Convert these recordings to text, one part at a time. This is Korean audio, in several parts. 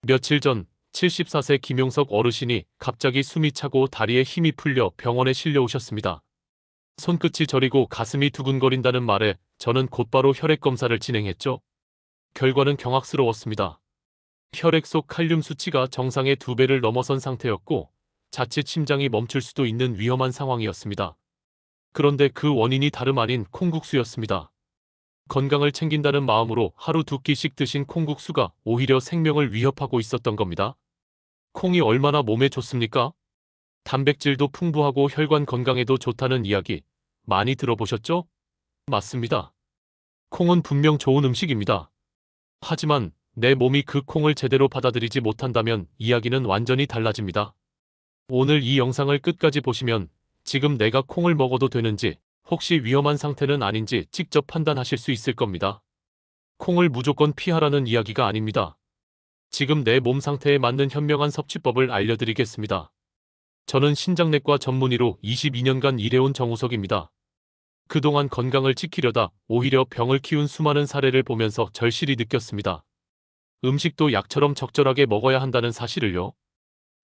며칠 전 74세 김용석 어르신이 갑자기 숨이 차고 다리에 힘이 풀려 병원에 실려오셨습니다. 손끝이 저리고 가슴이 두근거린다는 말에 저는 곧바로 혈액 검사를 진행했죠. 결과는 경악스러웠습니다. 혈액 속 칼륨 수치가 정상의 2배를 넘어선 상태였고 자칫 심장이 멈출 수도 있는 위험한 상황이었습니다. 그런데 그 원인이 다름 아닌 콩국수였습니다. 건강을 챙긴다는 마음으로 하루 2끼씩 드신 콩국수가 오히려 생명을 위협하고 있었던 겁니다. 콩이 얼마나 몸에 좋습니까? 단백질도 풍부하고 혈관 건강에도 좋다는 이야기 많이 들어보셨죠? 맞습니다. 콩은 분명 좋은 음식입니다. 하지만 내 몸이 그 콩을 제대로 받아들이지 못한다면 이야기는 완전히 달라집니다. 오늘 이 영상을 끝까지 보시면 지금 내가 콩을 먹어도 되는지 혹시 위험한 상태는 아닌지 직접 판단하실 수 있을 겁니다. 콩을 무조건 피하라는 이야기가 아닙니다. 지금 내 몸 상태에 맞는 현명한 섭취법을 알려드리겠습니다. 저는 신장내과 전문의로 22년간 일해온 정우석입니다. 그동안 건강을 지키려다 오히려 병을 키운 수많은 사례를 보면서 절실히 느꼈습니다. 음식도 약처럼 적절하게 먹어야 한다는 사실을요.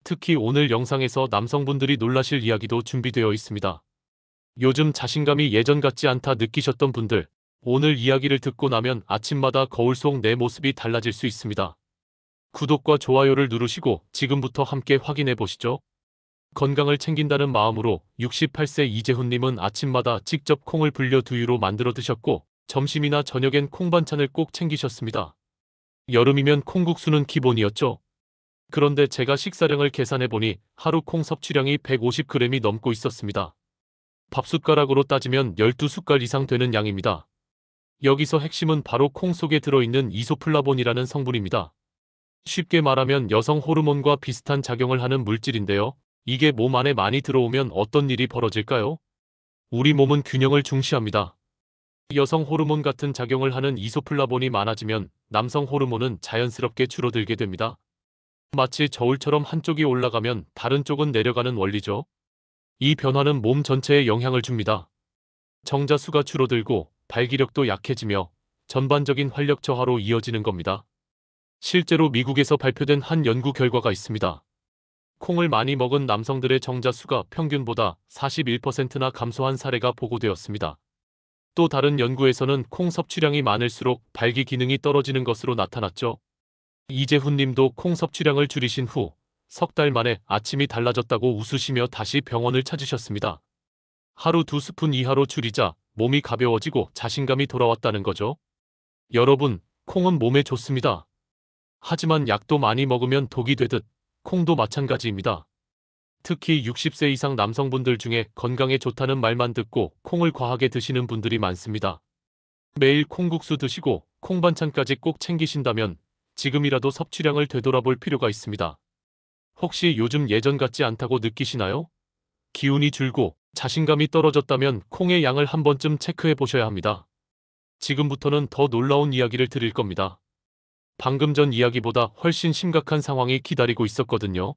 특히 오늘 영상에서 남성분들이 놀라실 이야기도 준비되어 있습니다. 요즘 자신감이 예전 같지 않다 느끼셨던 분들, 오늘 이야기를 듣고 나면 아침마다 거울 속 내 모습이 달라질 수 있습니다. 구독과 좋아요를 누르시고 지금부터 함께 확인해 보시죠. 건강을 챙긴다는 마음으로 68세 이재훈님은 아침마다 직접 콩을 불려 두유로 만들어 드셨고 점심이나 저녁엔 콩 반찬을 꼭 챙기셨습니다. 여름이면 콩국수는 기본이었죠. 그런데 제가 식사량을 계산해보니 하루 콩 섭취량이 150g이 넘고 있었습니다. 밥숟가락으로 따지면 12숟갈 이상 되는 양입니다. 여기서 핵심은 바로 콩 속에 들어있는 이소플라본이라는 성분입니다. 쉽게 말하면 여성 호르몬과 비슷한 작용을 하는 물질인데요. 이게 몸 안에 많이 들어오면 어떤 일이 벌어질까요? 우리 몸은 균형을 중시합니다. 여성 호르몬 같은 작용을 하는 이소플라본이 많아지면 남성 호르몬은 자연스럽게 줄어들게 됩니다. 마치 저울처럼 한쪽이 올라가면 다른 쪽은 내려가는 원리죠. 이 변화는 몸 전체에 영향을 줍니다. 정자수가 줄어들고 발기력도 약해지며 전반적인 활력 저하로 이어지는 겁니다. 실제로 미국에서 발표된 한 연구 결과가 있습니다. 콩을 많이 먹은 남성들의 정자수가 평균보다 41%나 감소한 사례가 보고되었습니다. 또 다른 연구에서는 콩 섭취량이 많을수록 발기 기능이 떨어지는 것으로 나타났죠. 이재훈 님도 콩 섭취량을 줄이신 후 석 달 만에 아침이 달라졌다고 웃으시며 다시 병원을 찾으셨습니다. 하루 2스푼 이하로 줄이자 몸이 가벼워지고 자신감이 돌아왔다는 거죠. 여러분, 콩은 몸에 좋습니다. 하지만 약도 많이 먹으면 독이 되듯 콩도 마찬가지입니다. 특히 60세 이상 남성분들 중에 건강에 좋다는 말만 듣고 콩을 과하게 드시는 분들이 많습니다. 매일 콩국수 드시고 콩 반찬까지 꼭 챙기신다면 지금이라도 섭취량을 되돌아볼 필요가 있습니다. 혹시 요즘 예전 같지 않다고 느끼시나요? 기운이 줄고 자신감이 떨어졌다면 콩의 양을 한 번쯤 체크해 보셔야 합니다. 지금부터는 더 놀라운 이야기를 드릴 겁니다. 방금 전 이야기보다 훨씬 심각한 상황이 기다리고 있었거든요.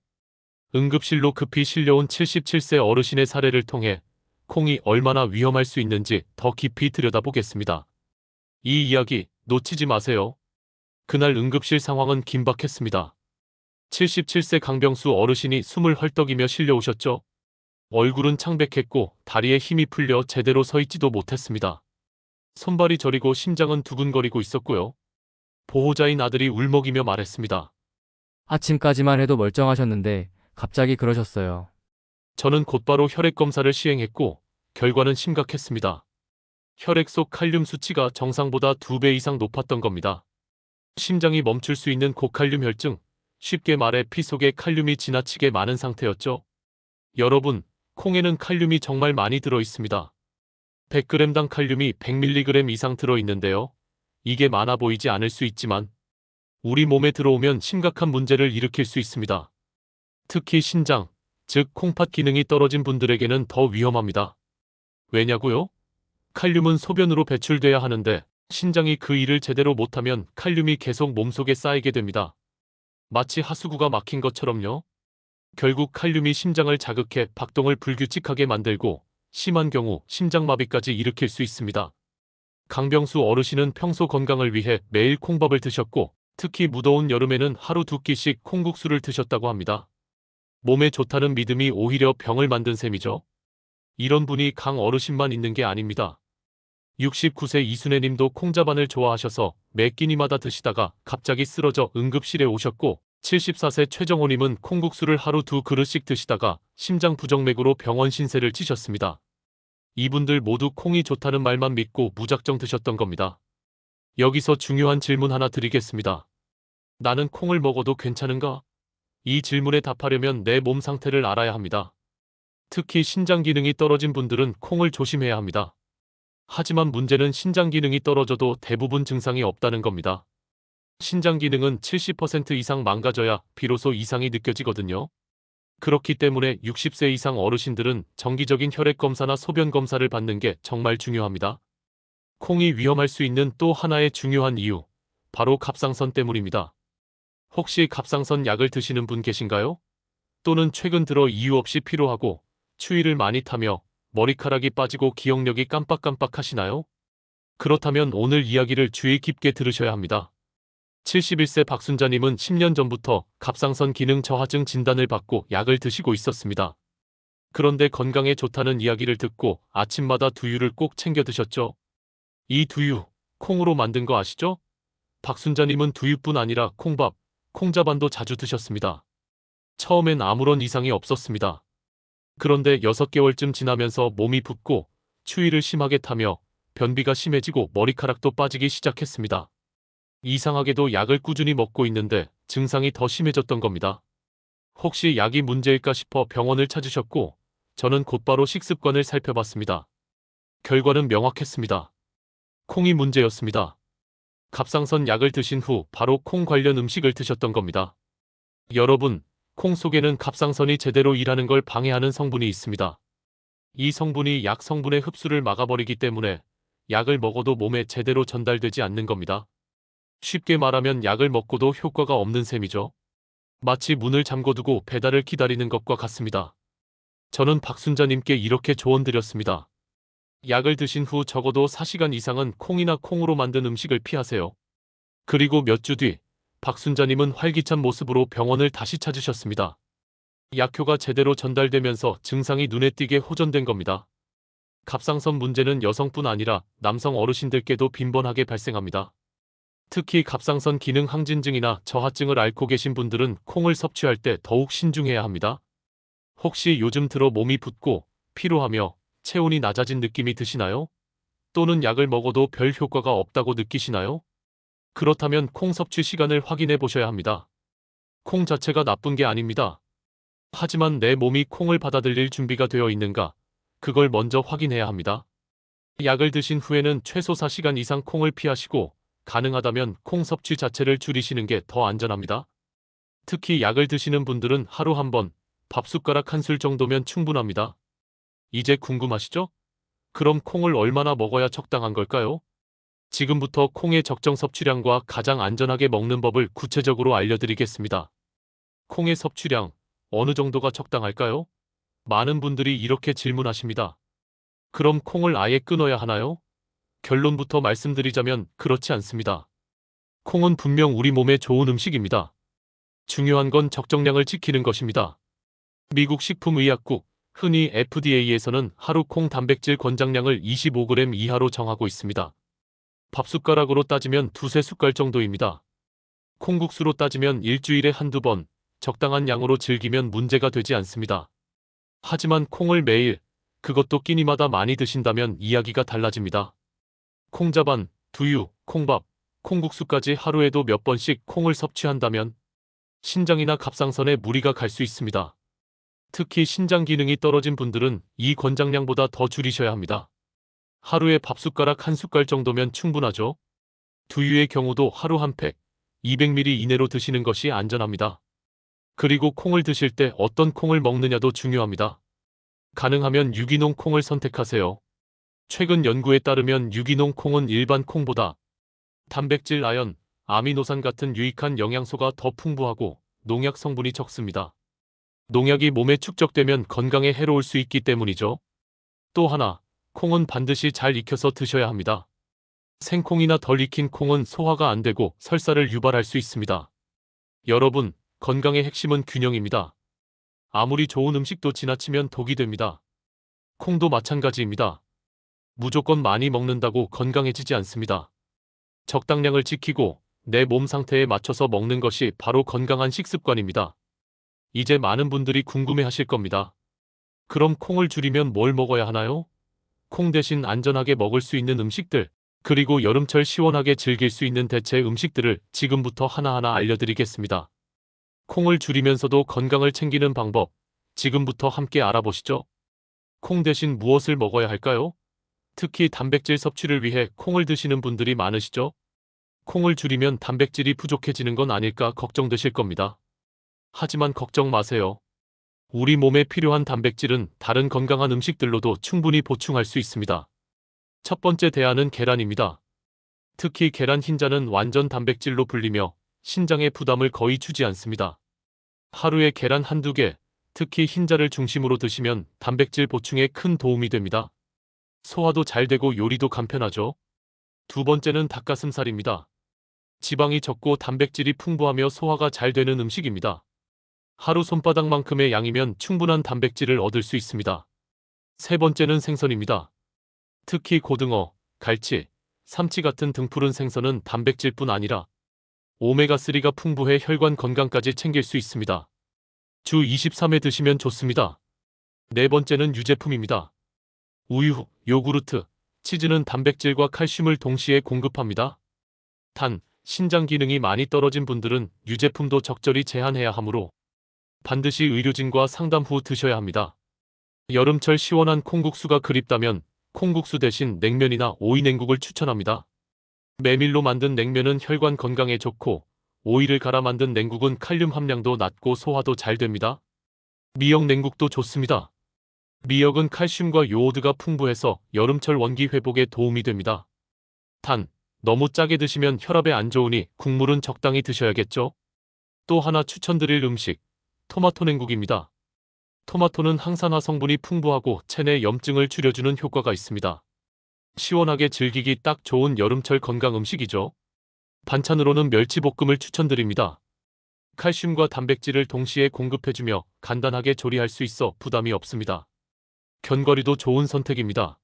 응급실로 급히 실려온 77세 어르신의 사례를 통해 콩이 얼마나 위험할 수 있는지 더 깊이 들여다보겠습니다. 이 이야기 놓치지 마세요. 그날 응급실 상황은 긴박했습니다. 77세 강병수 어르신이 숨을 헐떡이며 실려오셨죠. 얼굴은 창백했고 다리에 힘이 풀려 제대로 서 있지도 못했습니다. 손발이 저리고 심장은 두근거리고 있었고요. 보호자인 아들이 울먹이며 말했습니다. 아침까지만 해도 멀쩡하셨는데 갑자기 그러셨어요. 저는 곧바로 혈액 검사를 시행했고 결과는 심각했습니다. 혈액 속 칼륨 수치가 정상보다 2배 이상 높았던 겁니다. 심장이 멈출 수 있는 고칼륨 혈증, 쉽게 말해 피 속에 칼륨이 지나치게 많은 상태였죠. 여러분, 콩에는 칼륨이 정말 많이 들어 있습니다. 100g당 칼륨이 100mg 이상 들어 있는데요. 이게 많아 보이지 않을 수 있지만 우리 몸에 들어오면 심각한 문제를 일으킬 수 있습니다. 특히 신장, 즉 콩팥 기능이 떨어진 분들에게는 더 위험합니다. 왜냐고요? 칼륨은 소변으로 배출돼야 하는데 신장이 그 일을 제대로 못하면 칼륨이 계속 몸속에 쌓이게 됩니다. 마치 하수구가 막힌 것처럼요. 결국 칼륨이 심장을 자극해 박동을 불규칙하게 만들고 심한 경우 심장마비까지 일으킬 수 있습니다. 강병수 어르신은 평소 건강을 위해 매일 콩밥을 드셨고 특히 무더운 여름에는 하루 2끼씩 콩국수를 드셨다고 합니다. 몸에 좋다는 믿음이 오히려 병을 만든 셈이죠. 이런 분이 강 어르신만 있는 게 아닙니다. 69세 이순애님도 콩자반을 좋아하셔서 매 끼니마다 드시다가 갑자기 쓰러져 응급실에 오셨고, 74세 최정호님은 콩국수를 하루 2그릇씩 드시다가 심장 부정맥으로 병원 신세를 지셨습니다. 이분들 모두 콩이 좋다는 말만 믿고 무작정 드셨던 겁니다. 여기서 중요한 질문 하나 드리겠습니다. 나는 콩을 먹어도 괜찮은가? 이 질문에 답하려면 내 몸 상태를 알아야 합니다. 특히 신장 기능이 떨어진 분들은 콩을 조심해야 합니다. 하지만 문제는 신장 기능이 떨어져도 대부분 증상이 없다는 겁니다. 신장 기능은 70% 이상 망가져야 비로소 이상이 느껴지거든요. 그렇기 때문에 60세 이상 어르신들은 정기적인 혈액 검사나 소변 검사를 받는 게 정말 중요합니다. 콩이 위험할 수 있는 또 하나의 중요한 이유, 바로 갑상선 때문입니다. 혹시 갑상선 약을 드시는 분 계신가요? 또는 최근 들어 이유 없이 피로하고 추위를 많이 타며 머리카락이 빠지고 기억력이 깜빡깜빡 하시나요? 그렇다면 오늘 이야기를 주의 깊게 들으셔야 합니다. 71세 박순자님은 10년 전부터 갑상선 기능 저하증 진단을 받고 약을 드시고 있었습니다. 그런데 건강에 좋다는 이야기를 듣고 아침마다 두유를 꼭 챙겨 드셨죠. 이 두유, 콩으로 만든 거 아시죠? 박순자님은 두유뿐 아니라 콩밥, 콩자반도 자주 드셨습니다. 처음엔 아무런 이상이 없었습니다. 그런데 6개월쯤 지나면서 몸이 붓고 추위를 심하게 타며 변비가 심해지고 머리카락도 빠지기 시작했습니다. 이상하게도 약을 꾸준히 먹고 있는데 증상이 더 심해졌던 겁니다. 혹시 약이 문제일까 싶어 병원을 찾으셨고, 저는 곧바로 식습관을 살펴봤습니다. 결과는 명확했습니다. 콩이 문제였습니다. 갑상선 약을 드신 후 바로 콩 관련 음식을 드셨던 겁니다. 여러분, 콩 속에는 갑상선이 제대로 일하는 걸 방해하는 성분이 있습니다. 이 성분이 약 성분의 흡수를 막아버리기 때문에 약을 먹어도 몸에 제대로 전달되지 않는 겁니다. 쉽게 말하면 약을 먹고도 효과가 없는 셈이죠. 마치 문을 잠궈두고 배달을 기다리는 것과 같습니다. 저는 박순자님께 이렇게 조언드렸습니다. 약을 드신 후 적어도 4시간 이상은 콩이나 콩으로 만든 음식을 피하세요. 그리고 몇 주 뒤, 박순자님은 활기찬 모습으로 병원을 다시 찾으셨습니다. 약효가 제대로 전달되면서 증상이 눈에 띄게 호전된 겁니다. 갑상선 문제는 여성뿐 아니라 남성 어르신들께도 빈번하게 발생합니다. 특히 갑상선 기능 항진증이나 저하증을 앓고 계신 분들은 콩을 섭취할 때 더욱 신중해야 합니다. 혹시 요즘 들어 몸이 붓고 피로하며 체온이 낮아진 느낌이 드시나요? 또는 약을 먹어도 별 효과가 없다고 느끼시나요? 그렇다면 콩 섭취 시간을 확인해 보셔야 합니다. 콩 자체가 나쁜 게 아닙니다. 하지만 내 몸이 콩을 받아들일 준비가 되어 있는가? 그걸 먼저 확인해야 합니다. 약을 드신 후에는 최소 4시간 이상 콩을 피하시고, 가능하다면 콩 섭취 자체를 줄이시는 게 더 안전합니다. 특히 약을 드시는 분들은 하루 한 번, 밥숟가락 한 술 정도면 충분합니다. 이제 궁금하시죠? 그럼 콩을 얼마나 먹어야 적당한 걸까요? 지금부터 콩의 적정 섭취량과 가장 안전하게 먹는 법을 구체적으로 알려드리겠습니다. 콩의 섭취량, 어느 정도가 적당할까요? 많은 분들이 이렇게 질문하십니다. 그럼 콩을 아예 끊어야 하나요? 결론부터 말씀드리자면 그렇지 않습니다. 콩은 분명 우리 몸에 좋은 음식입니다. 중요한 건 적정량을 지키는 것입니다. 미국 식품의약국, 흔히 FDA에서는 하루 콩 단백질 권장량을 25g 이하로 정하고 있습니다. 밥숟가락으로 따지면 두세 숟갈 정도입니다. 콩국수로 따지면 일주일에 한두 번, 적당한 양으로 즐기면 문제가 되지 않습니다. 하지만 콩을 매일, 그것도 끼니마다 많이 드신다면 이야기가 달라집니다. 콩자반, 두유, 콩밥, 콩국수까지 하루에도 몇 번씩 콩을 섭취한다면 신장이나 갑상선에 무리가 갈 수 있습니다. 특히 신장 기능이 떨어진 분들은 이 권장량보다 더 줄이셔야 합니다. 하루에 밥숟가락 한 숟갈 정도면 충분하죠. 두유의 경우도 하루 한 팩, 200ml 이내로 드시는 것이 안전합니다. 그리고 콩을 드실 때 어떤 콩을 먹느냐도 중요합니다. 가능하면 유기농 콩을 선택하세요. 최근 연구에 따르면 유기농 콩은 일반 콩보다 단백질, 아연, 아미노산 같은 유익한 영양소가 더 풍부하고 농약 성분이 적습니다. 농약이 몸에 축적되면 건강에 해로울 수 있기 때문이죠. 또 하나, 콩은 반드시 잘 익혀서 드셔야 합니다. 생콩이나 덜 익힌 콩은 소화가 안 되고 설사를 유발할 수 있습니다. 여러분, 건강의 핵심은 균형입니다. 아무리 좋은 음식도 지나치면 독이 됩니다. 콩도 마찬가지입니다. 무조건 많이 먹는다고 건강해지지 않습니다. 적당량을 지키고 내 몸 상태에 맞춰서 먹는 것이 바로 건강한 식습관입니다. 이제 많은 분들이 궁금해하실 겁니다. 그럼 콩을 줄이면 뭘 먹어야 하나요? 콩 대신 안전하게 먹을 수 있는 음식들, 그리고 여름철 시원하게 즐길 수 있는 대체 음식들을 지금부터 하나하나 알려드리겠습니다. 콩을 줄이면서도 건강을 챙기는 방법, 지금부터 함께 알아보시죠. 콩 대신 무엇을 먹어야 할까요? 특히 단백질 섭취를 위해 콩을 드시는 분들이 많으시죠? 콩을 줄이면 단백질이 부족해지는 건 아닐까 걱정되실 겁니다. 하지만 걱정 마세요. 우리 몸에 필요한 단백질은 다른 건강한 음식들로도 충분히 보충할 수 있습니다. 첫 번째 대안은 계란입니다. 특히 계란 흰자는 완전 단백질로 불리며 신장에 부담을 거의 주지 않습니다. 하루에 계란 한두 개, 특히 흰자를 중심으로 드시면 단백질 보충에 큰 도움이 됩니다. 소화도 잘 되고 요리도 간편하죠. 두 번째는 닭가슴살입니다. 지방이 적고 단백질이 풍부하며 소화가 잘 되는 음식입니다. 하루 손바닥만큼의 양이면 충분한 단백질을 얻을 수 있습니다. 세 번째는 생선입니다. 특히 고등어, 갈치, 삼치 같은 등푸른 생선은 단백질뿐 아니라 오메가3가 풍부해 혈관 건강까지 챙길 수 있습니다. 주 23회 드시면 좋습니다. 네 번째는 유제품입니다. 우유, 요구르트, 치즈는 단백질과 칼슘을 동시에 공급합니다. 단, 신장 기능이 많이 떨어진 분들은 유제품도 적절히 제한해야 하므로 반드시 의료진과 상담 후 드셔야 합니다. 여름철 시원한 콩국수가 그립다면 콩국수 대신 냉면이나 오이 냉국을 추천합니다. 메밀로 만든 냉면은 혈관 건강에 좋고 오이를 갈아 만든 냉국은 칼륨 함량도 낮고 소화도 잘 됩니다. 미역 냉국도 좋습니다. 미역은 칼슘과 요오드가 풍부해서 여름철 원기 회복에 도움이 됩니다. 단, 너무 짜게 드시면 혈압에 안 좋으니 국물은 적당히 드셔야겠죠? 또 하나 추천드릴 음식, 토마토 냉국입니다. 토마토는 항산화 성분이 풍부하고 체내 염증을 줄여주는 효과가 있습니다. 시원하게 즐기기 딱 좋은 여름철 건강 음식이죠. 반찬으로는 멸치볶음을 추천드립니다. 칼슘과 단백질을 동시에 공급해주며 간단하게 조리할 수 있어 부담이 없습니다. 견과류도 좋은 선택입니다.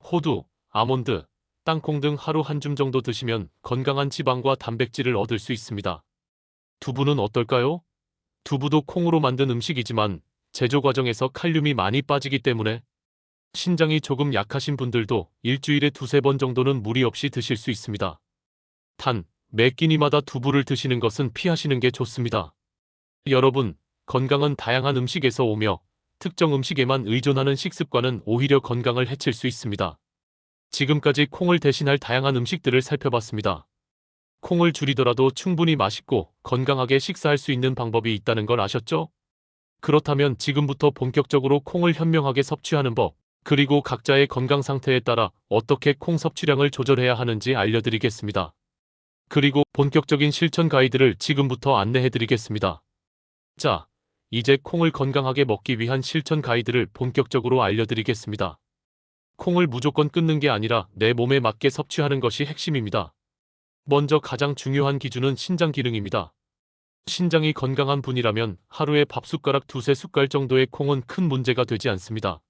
호두, 아몬드, 땅콩 등 하루 한 줌 정도 드시면 건강한 지방과 단백질을 얻을 수 있습니다. 두부는 어떨까요? 두부도 콩으로 만든 음식이지만 제조 과정에서 칼륨이 많이 빠지기 때문에 신장이 조금 약하신 분들도 일주일에 두세 번 정도는 무리 없이 드실 수 있습니다. 단, 매 끼니마다 두부를 드시는 것은 피하시는 게 좋습니다. 여러분, 건강은 다양한 음식에서 오며 특정 음식에만 의존하는 식습관은 오히려 건강을 해칠 수 있습니다. 지금까지 콩을 대신할 다양한 음식들을 살펴봤습니다. 콩을 줄이더라도 충분히 맛있고 건강하게 식사할 수 있는 방법이 있다는 걸 아셨죠? 그렇다면 지금부터 본격적으로 콩을 현명하게 섭취하는 법, 그리고 각자의 건강 상태에 따라 어떻게 콩 섭취량을 조절해야 하는지 알려드리겠습니다. 그리고 본격적인 실천 가이드를 지금부터 안내해드리겠습니다. 자, 이제 콩을 건강하게 먹기 위한 실천 가이드를 본격적으로 알려드리겠습니다. 콩을 무조건 끊는 게 아니라 내 몸에 맞게 섭취하는 것이 핵심입니다. 먼저 가장 중요한 기준은 신장 기능입니다. 신장이 건강한 분이라면 하루에 밥숟가락 두세 숟갈 정도의 콩은 큰 문제가 되지 않습니다.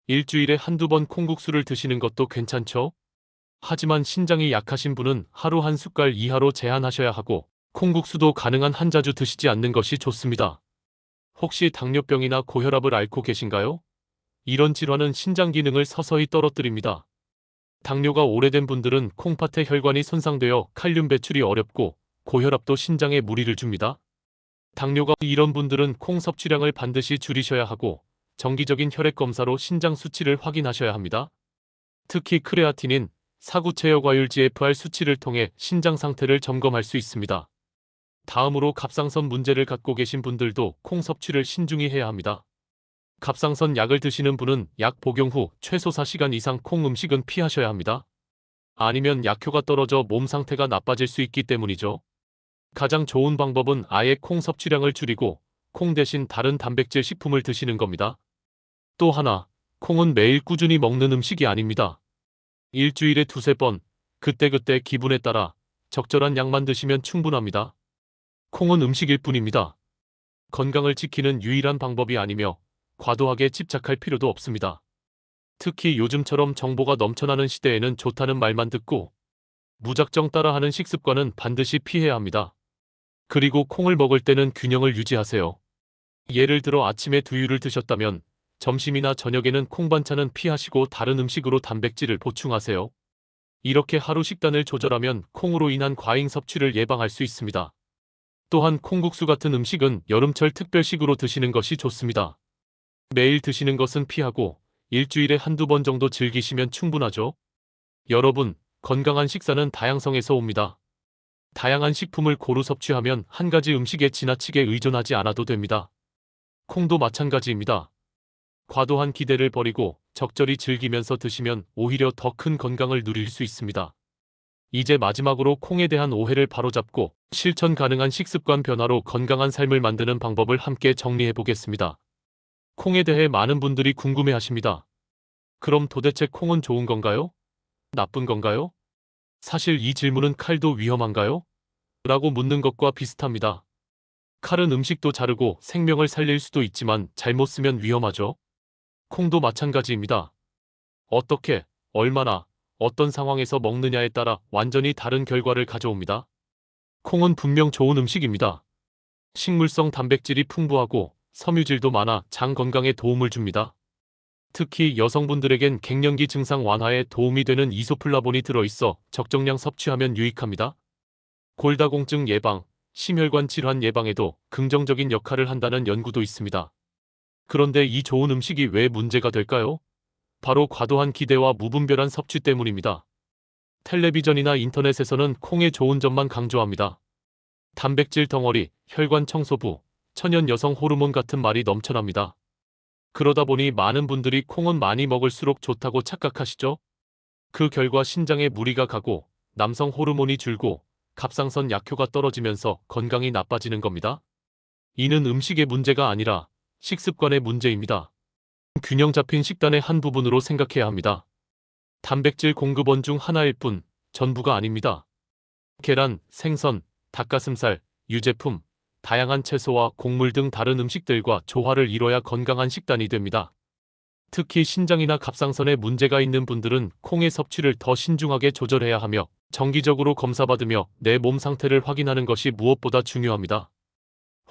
일주일에 한두 번 콩국수를 드시는 것도 괜찮죠? 하지만 신장이 약하신 분은 하루 한 숟갈 이하로 제한하셔야 하고 콩국수도 가능한 한 자주 드시지 않는 것이 좋습니다. 혹시 당뇨병이나 고혈압을 앓고 계신가요? 이런 질환은 신장 기능을 서서히 떨어뜨립니다. 당뇨가 오래된 분들은 콩팥의 혈관이 손상되어 칼륨 배출이 어렵고 고혈압도 신장에 무리를 줍니다. 당뇨가 이런 분들은 콩 섭취량을 반드시 줄이셔야 하고 정기적인 혈액 검사로 신장 수치를 확인하셔야 합니다. 특히 크레아틴인, 사구체여과율 GFR 수치를 통해 신장 상태를 점검할 수 있습니다. 다음으로 갑상선 문제를 갖고 계신 분들도 콩 섭취를 신중히 해야 합니다. 갑상선 약을 드시는 분은 약 복용 후 최소 4시간 이상 콩 음식은 피하셔야 합니다. 아니면 약효가 떨어져 몸 상태가 나빠질 수 있기 때문이죠. 가장 좋은 방법은 아예 콩 섭취량을 줄이고 콩 대신 다른 단백질 식품을 드시는 겁니다. 또 하나, 콩은 매일 꾸준히 먹는 음식이 아닙니다. 일주일에 두세 번, 그때그때 기분에 따라 적절한 양만 드시면 충분합니다. 콩은 음식일 뿐입니다. 건강을 지키는 유일한 방법이 아니며 과도하게 집착할 필요도 없습니다. 특히 요즘처럼 정보가 넘쳐나는 시대에는 좋다는 말만 듣고 무작정 따라하는 식습관은 반드시 피해야 합니다. 그리고 콩을 먹을 때는 균형을 유지하세요. 예를 들어 아침에 두유를 드셨다면 점심이나 저녁에는 콩 반찬은 피하시고 다른 음식으로 단백질을 보충하세요. 이렇게 하루 식단을 조절하면 콩으로 인한 과잉 섭취를 예방할 수 있습니다. 또한 콩국수 같은 음식은 여름철 특별식으로 드시는 것이 좋습니다. 매일 드시는 것은 피하고 일주일에 한두 번 정도 즐기시면 충분하죠. 여러분, 건강한 식사는 다양성에서 옵니다. 다양한 식품을 고루 섭취하면 한 가지 음식에 지나치게 의존하지 않아도 됩니다. 콩도 마찬가지입니다. 과도한 기대를 버리고 적절히 즐기면서 드시면 오히려 더 큰 건강을 누릴 수 있습니다. 이제 마지막으로 콩에 대한 오해를 바로잡고 실천 가능한 식습관 변화로 건강한 삶을 만드는 방법을 함께 정리해 보겠습니다. 콩에 대해 많은 분들이 궁금해 하십니다. 그럼 도대체 콩은 좋은 건가요? 나쁜 건가요? 사실 이 질문은 칼도 위험한가요? 라고 묻는 것과 비슷합니다. 칼은 음식도 자르고 생명을 살릴 수도 있지만 잘못 쓰면 위험하죠. 콩도 마찬가지입니다. 어떻게, 얼마나, 어떤 상황에서 먹느냐에 따라 완전히 다른 결과를 가져옵니다. 콩은 분명 좋은 음식입니다. 식물성 단백질이 풍부하고 섬유질도 많아 장 건강에 도움을 줍니다. 특히 여성분들에겐 갱년기 증상 완화에 도움이 되는 이소플라본이 들어있어 적정량 섭취하면 유익합니다. 골다공증 예방, 심혈관 질환 예방에도 긍정적인 역할을 한다는 연구도 있습니다. 그런데 이 좋은 음식이 왜 문제가 될까요? 바로 과도한 기대와 무분별한 섭취 때문입니다. 텔레비전이나 인터넷에서는 콩의 좋은 점만 강조합니다. 단백질 덩어리, 혈관 청소부, 천연 여성 호르몬 같은 말이 넘쳐납니다. 그러다 보니 많은 분들이 콩은 많이 먹을수록 좋다고 착각하시죠? 그 결과 신장에 무리가 가고 남성 호르몬이 줄고 갑상선 약효가 떨어지면서 건강이 나빠지는 겁니다. 이는 음식의 문제가 아니라 식습관의 문제입니다. 균형 잡힌 식단의 한 부분으로 생각해야 합니다. 단백질 공급원 중 하나일 뿐 전부가 아닙니다. 계란, 생선, 닭가슴살, 유제품, 다양한 채소와 곡물 등 다른 음식들과 조화를 이뤄야 건강한 식단이 됩니다. 특히 신장이나 갑상선에 문제가 있는 분들은 콩의 섭취를 더 신중하게 조절해야 하며 정기적으로 검사받으며 내 몸 상태를 확인하는 것이 무엇보다 중요합니다.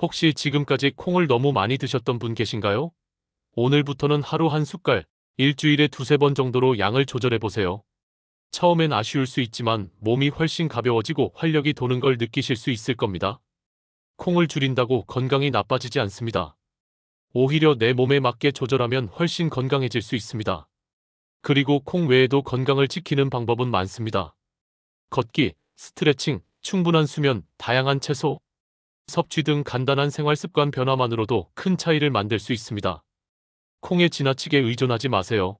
혹시 지금까지 콩을 너무 많이 드셨던 분 계신가요? 오늘부터는 하루 한 숟갈, 일주일에 두세 번 정도로 양을 조절해보세요. 처음엔 아쉬울 수 있지만 몸이 훨씬 가벼워지고 활력이 도는 걸 느끼실 수 있을 겁니다. 콩을 줄인다고 건강이 나빠지지 않습니다. 오히려 내 몸에 맞게 조절하면 훨씬 건강해질 수 있습니다. 그리고 콩 외에도 건강을 지키는 방법은 많습니다. 걷기, 스트레칭, 충분한 수면, 다양한 채소, 섭취 등 간단한 생활 습관 변화만으로도 큰 차이를 만들 수 있습니다. 콩에 지나치게 의존하지 마세요.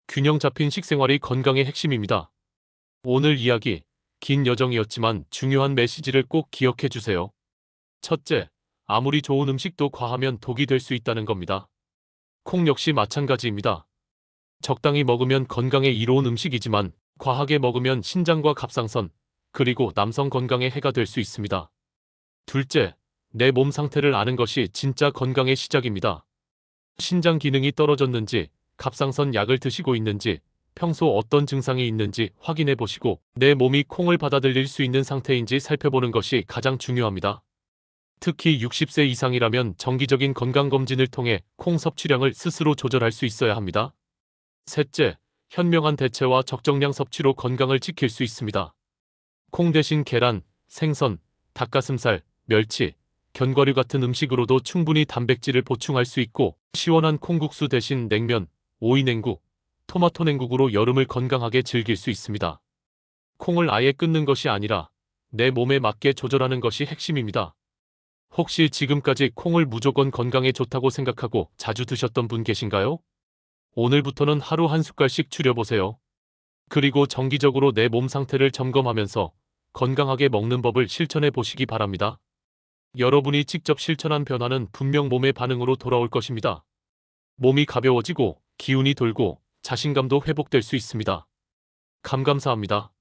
균형 잡힌 식생활이 건강의 핵심입니다. 오늘 이야기, 긴 여정이었지만 중요한 메시지를 꼭 기억해 주세요. 첫째, 아무리 좋은 음식도 과하면 독이 될 수 있다는 겁니다. 콩 역시 마찬가지입니다. 적당히 먹으면 건강에 이로운 음식이지만 과하게 먹으면 신장과 갑상선, 그리고 남성 건강에 해가 될 수 있습니다. 둘째, 내 몸 상태를 아는 것이 진짜 건강의 시작입니다. 신장 기능이 떨어졌는지, 갑상선 약을 드시고 있는지, 평소 어떤 증상이 있는지 확인해 보시고 내 몸이 콩을 받아들일 수 있는 상태인지 살펴보는 것이 가장 중요합니다. 특히 60세 이상이라면 정기적인 건강검진을 통해 콩 섭취량을 스스로 조절할 수 있어야 합니다. 셋째, 현명한 대체와 적정량 섭취로 건강을 지킬 수 있습니다. 콩 대신 계란, 생선, 닭가슴살, 멸치, 견과류 같은 음식으로도 충분히 단백질을 보충할 수 있고 시원한 콩국수 대신 냉면, 오이 냉국, 토마토 냉국으로 여름을 건강하게 즐길 수 있습니다. 콩을 아예 끊는 것이 아니라 내 몸에 맞게 조절하는 것이 핵심입니다. 혹시 지금까지 콩을 무조건 건강에 좋다고 생각하고 자주 드셨던 분 계신가요? 오늘부터는 하루 한 숟갈씩 줄여보세요. 그리고 정기적으로 내 몸 상태를 점검하면서 건강하게 먹는 법을 실천해 보시기 바랍니다. 여러분이 직접 실천한 변화는 분명 몸의 반응으로 돌아올 것입니다. 몸이 가벼워지고 기운이 돌고 자신감도 회복될 수 있습니다. 감사합니다.